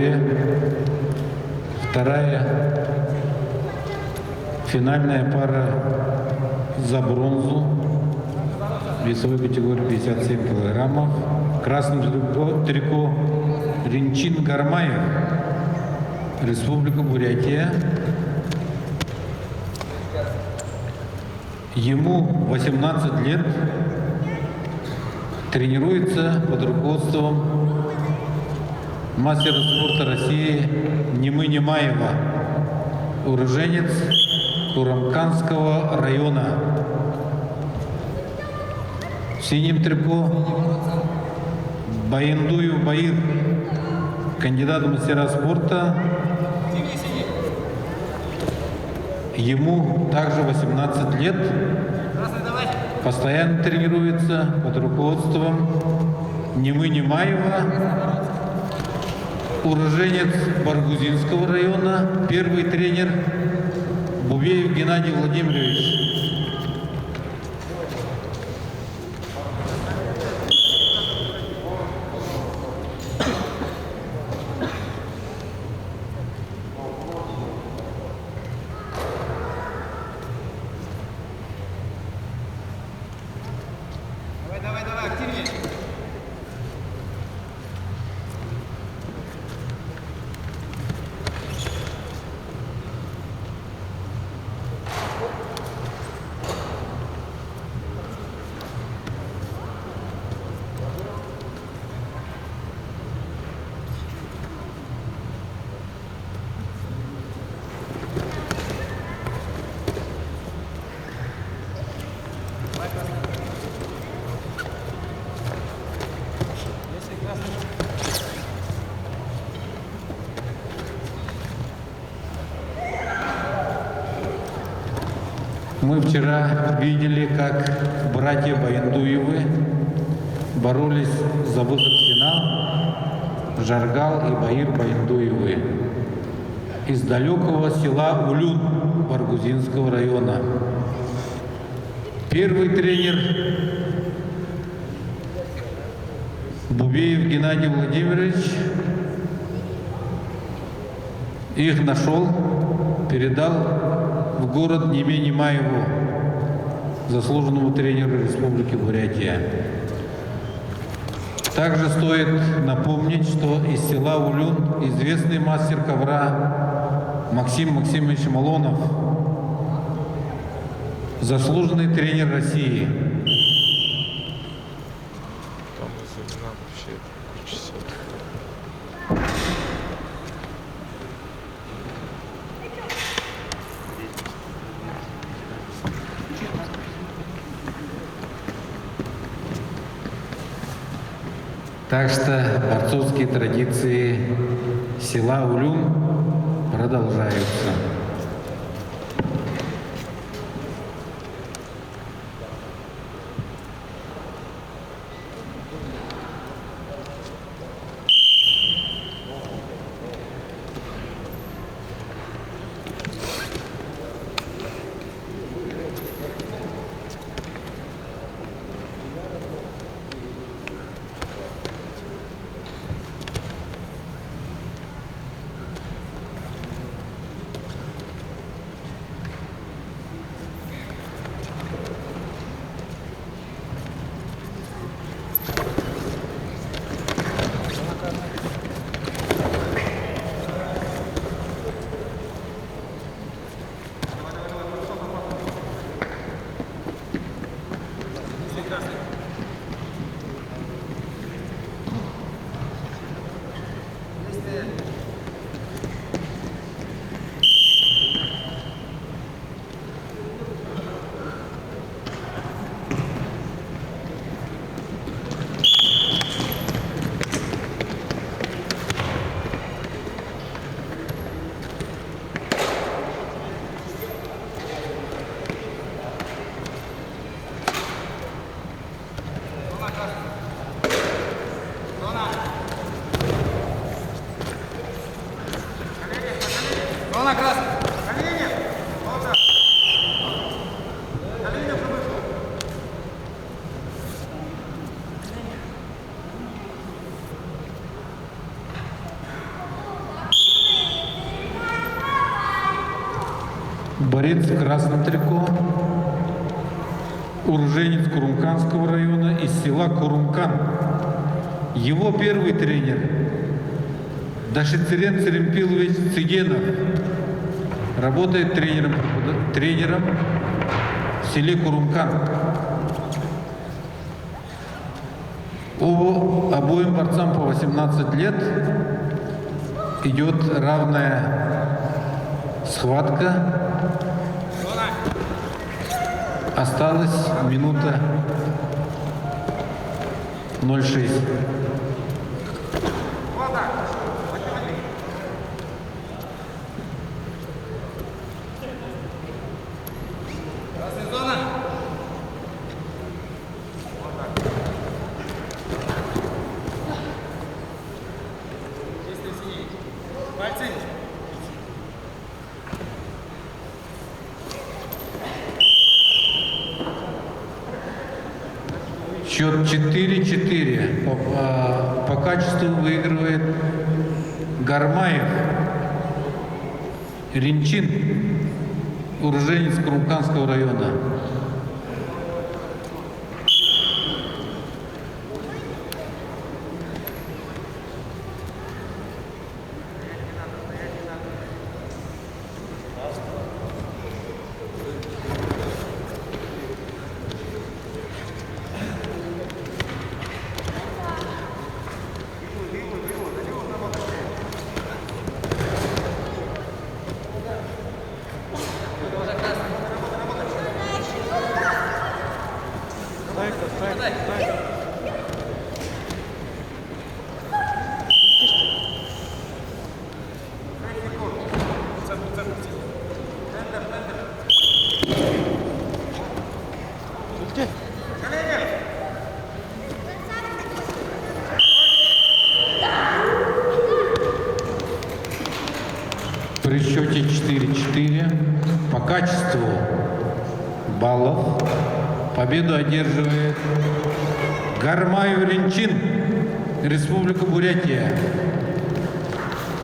категория. Вторая финальная пара за бронзу. Весовой категории 57 килограммов. В красном трико Ринчин Гармаев, Республика Бурятия. Ему 18 лет. Тренируется под руководством мастера спорта России Немы Немаева, уроженец Курамканского района. В синем трико Баяндуев Баир, кандидат в мастера спорта. Ему также 18 лет. Постоянно тренируется под руководством Немы Немаева, уроженец Баргузинского района, первый тренер Бубеев Геннадий Владимирович. Давай, активнее. Мы вчера видели, как братья Баяндуевы боролись за выход в финал. Жаргал и Баир Баяндуевы из далекого села Улюн Баргузинского района. Первый тренер Бубеев Геннадий Владимирович их нашел, передал в город Неме Немаеву, заслуженному тренеру Республики Бурятия. Также стоит напомнить, что из села Улюн известный мастер ковра Максим Максимович Малонов, заслуженный тренер России. Так что борцовские традиции села Улюн продолжаются. Борец в красном трико, уроженец Курумканского района из села Курумкан. Его первый тренер Дашицерен Церемпилович Цигенов. Работает тренером в селе Курумкан. Обоим борцам по 18 лет. Идет равная схватка. Осталась минута 0,6. Зона. Пальцы. Счет 4-4. По качеству выигрывает Гармаев Ринчин, уроженец Курумканского района. При счете 4-4 по качеству баллов победу одерживает Гармаев Ринчин, Республика Бурятия.